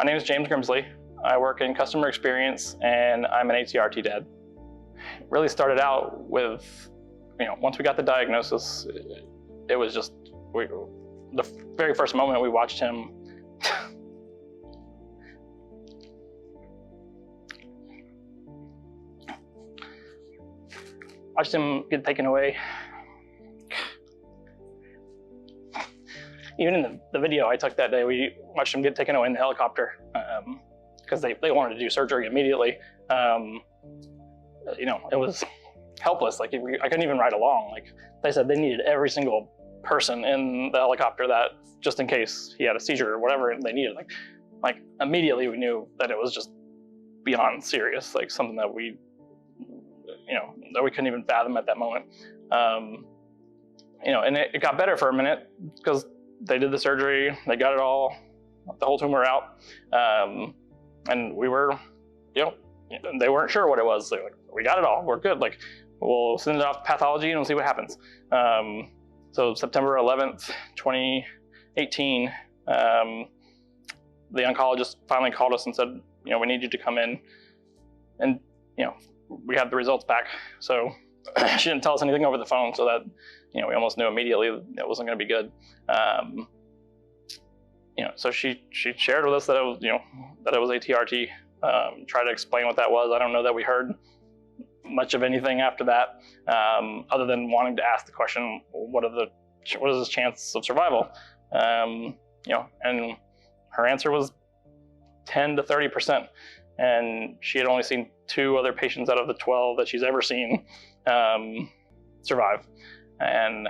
My name is James Grimsley. I work in customer experience and I'm an ATRT Dad. It really started out with, once we got the diagnosis, it was just, the very first moment we watched him get taken away. Even in the video I took that day, we watched him get taken away in the helicopter because they wanted to do surgery immediately. It was helpless. Like I couldn't even ride along. Like they said, they needed every single person in the helicopter that just in case he had a seizure or whatever they needed. Like immediately we knew that it was just beyond serious, like something that we couldn't even fathom at that moment. And it got better for a minute because they did the surgery, they got it all, the whole tumor out. And we were, they weren't sure what it was. They're like, we got it all, we're good. Like, we'll send it off to pathology and we'll see what happens. So September 11th, 2018, the oncologist finally called us and said, we need you to come in. And, we had the results back. So she didn't tell us anything over the phone, so that, we almost knew immediately it wasn't going to be good. So she shared with us that it was, that it was ATRT. Tried to explain what that was. I don't know that we heard much of anything after that, other than wanting to ask the question, what is his chance of survival? And her answer was 10 to 30%. And she had only seen 2 other patients out of the 12 that she's ever seen survive. And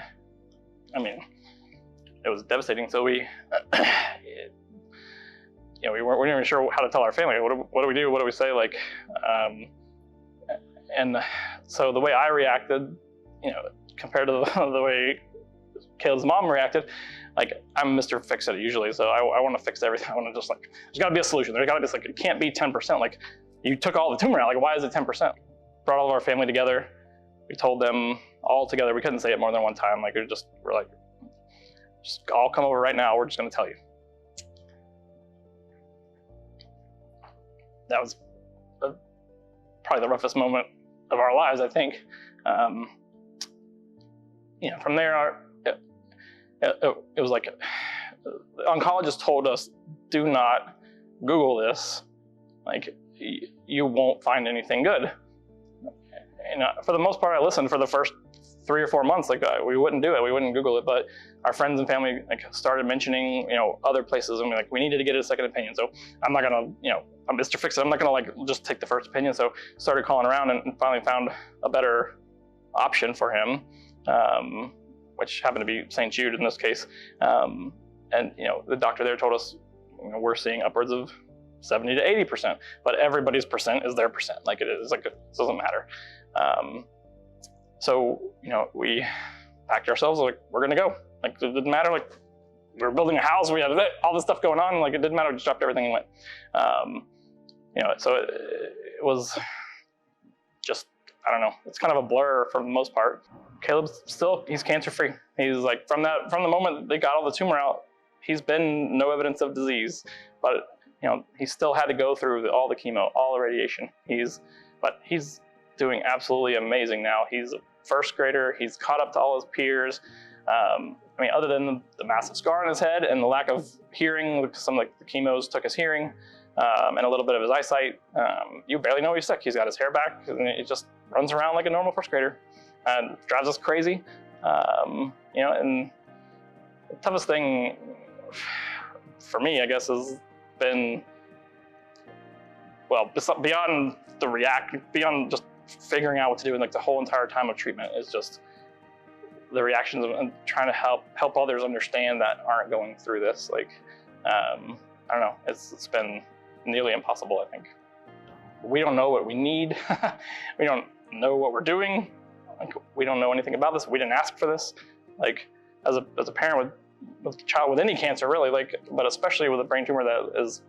it was devastating. So we weren't even sure how to tell our family. What do we do? What do we say? And so the way I reacted, compared to the way Caleb's mom reacted, I'm Mr. Fix-It usually, so I want to fix everything. I want to just there's got to be a solution. There's got to be it can't be 10%. You took all the tumor out. Why is it 10%? Brought all of our family together. We told them all together. We couldn't say it more than one time. We're just all come over right now. We're just going to tell you. That was probably the roughest moment of our lives, I think. From there, it was like the oncologist told us, do not Google this. You won't find anything good. And for the most part, I listened for the first 3 or 4 months. We wouldn't do it. We wouldn't Google it. But our friends and family started mentioning other places, and we needed to get a second opinion. So I'm not gonna I'm Mr. Fix-It. I'm not gonna just take the first opinion. So started calling around and finally found a better option for him, which happened to be St. Jude in this case. And the doctor there told us we're seeing upwards of 70 to 80%, but everybody's percent is their percent. It is it doesn't matter. So we packed ourselves. We're gonna go. It didn't matter. We were building a house. We had all this stuff going on. It didn't matter. We just dropped everything and went. So it was just, I don't know. It's kind of a blur for the most part. Caleb's he's cancer-free. He's from the moment they got all the tumor out, he's been no evidence of disease, but he still had to go through all the chemo, all the radiation. But he's doing absolutely amazing now. He's a first grader. He's caught up to all his peers. Other than the massive scar on his head and the lack of hearing, some the chemos took his hearing, and a little bit of his eyesight. You barely know he's sick. He's got his hair back, and he just runs around like a normal first grader, and drives us crazy. And the toughest thing for me, I guess, has been, beyond beyond just figuring out what to do in the whole entire time of treatment, is just the reactions and trying to help others understand that aren't going through this. I don't know, it's been nearly impossible, I think. We don't know what we need. We don't know what we're doing. We don't know anything about this. We didn't ask for this. As a parent with a child with any cancer, really, but especially with a brain tumor that is,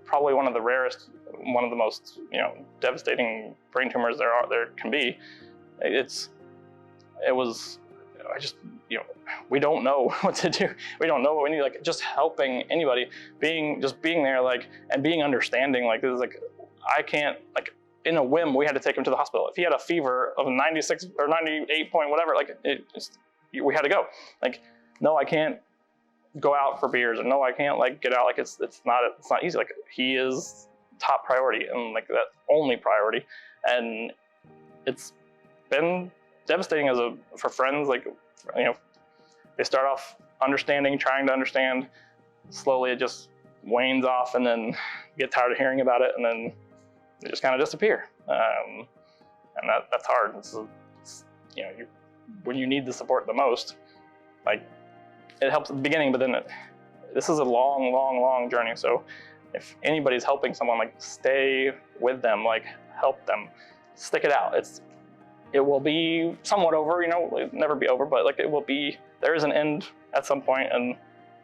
probably one of the rarest, one of the most, devastating brain tumors there can be. It was I just, we don't know what to do. We don't know what we need. Like just helping anybody, being there, like, and being understanding. Like this is like, I can't, like, in a whim, we had to take him to the hospital. If he had a fever of 96 or 98 point whatever, like we had to go. Like, no, I can't go out for beers, or no, I can't like get out. Like it's not easy. Like he is top priority, and like that only priority, and it's been devastating for friends. Like, they start off understanding, trying to understand. Slowly it just wanes off, and then get tired of hearing about it, and then they just kind of disappear. And that's hard. It's when you need the support the most, like it helps at the beginning, but then this is a long journey. So if anybody's helping someone, like stay with them, like help them, stick it out. It will be somewhat over, it'll never be over, but like there is an end at some point, and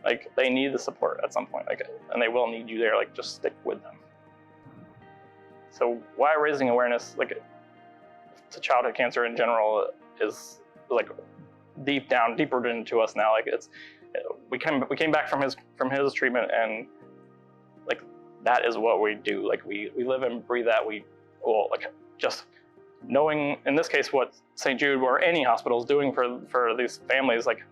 like they need the support at some point, like, and they will need you there, like just stick with them. So why raising awareness, like to childhood cancer in general, is like deeper into us now. Like we came back from his treatment, and like that is what we do. Like we live and breathe that. Like just knowing, in this case, what St. Jude or any hospital is doing for these families, like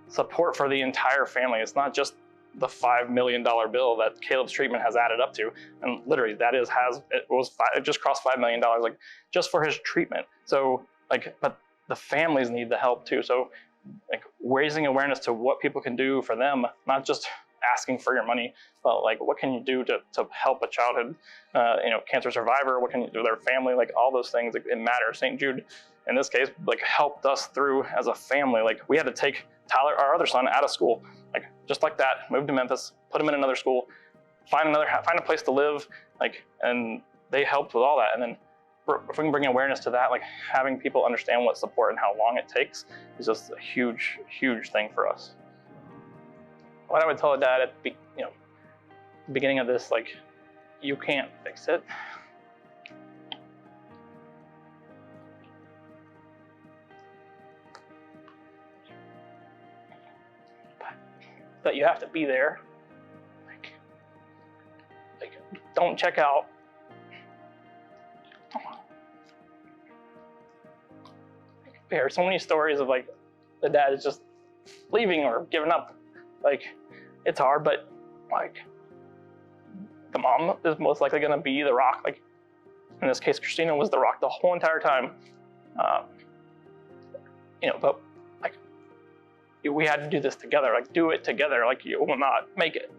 support for the entire family. It's not just the $5 million bill that Caleb's treatment has added up to, and literally it just crossed $5 million, like just for his treatment. So like, but the families need the help too. So like raising awareness to what people can do for them, not just asking for your money, but like what can you do to help a childhood cancer survivor? What can you do with their family? Like all those things, like, it matters. St. Jude in this case like helped us through as a family. Like we had to take Tyler, our other son, out of school, like just like that, moved to Memphis, put him in another school, find a place to live, like, and they helped with all that. And then if we can bring awareness to that, like having people understand what support and how long it takes is just a huge thing for us. What I would tell a dad at the beginning of this, like, you can't fix it. But you have to be there. Like don't check out. There are so many stories of like the dad is just leaving or giving up. Like it's hard, but like the mom is most likely going to be the rock. Like in this case, Christina was the rock the whole entire time. But like we had to do this together. Like do it together. Like you will not make it.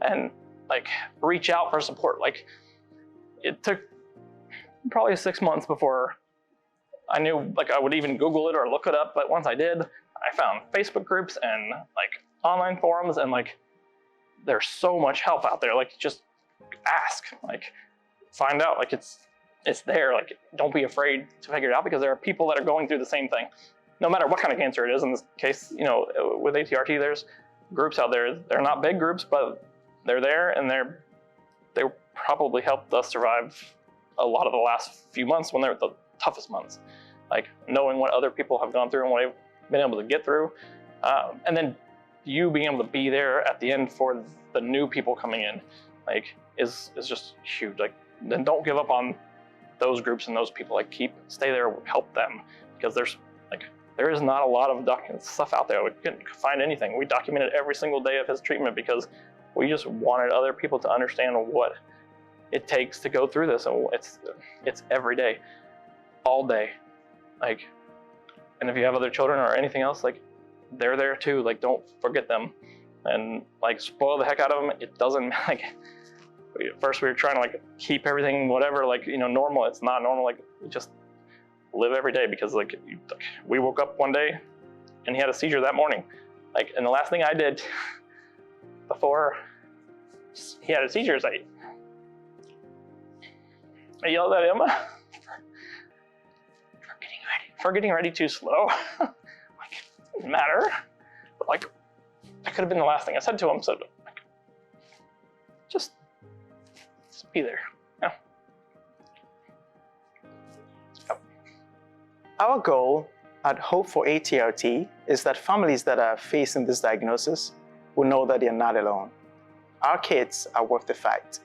And like reach out for support. Like it took probably 6 months before I knew like I would even Google it or look it up. But once I did, I found Facebook groups and like online forums, and like there's so much help out there. Like just ask, like find out, like it's there. Like don't be afraid to figure it out, because there are people that are going through the same thing, no matter what kind of cancer it is. In this case, with ATRT, there's groups out there. They're not big groups, but they're there, and they probably helped us survive a lot of the last few months when they're the toughest months. Like knowing what other people have gone through and what they've been able to get through, and then you being able to be there at the end for the new people coming in, like is just huge. Like then don't give up on those groups and those people. Like stay there, help them, because there is not a lot of stuff out there. We couldn't find anything. We documented every single day of his treatment because we just wanted other people to understand what it takes to go through this. And it's every day, all day. Like, and if you have other children or anything else, like they're there too. Like don't forget them, and like spoil the heck out of them. It doesn't like. At first we were trying to like keep everything whatever, like normal. It's not normal. Like we just live every day, because like we woke up one day and he had a seizure that morning. Like, and the last thing I did before he had a seizure is I yelled at him for getting ready too slow. Like, it didn't matter. But like, that could have been the last thing I said to him. So like, just be there. Our goal Our hope for ATRT is that families that are facing this diagnosis will know that they are not alone. Our kids are worth the fight.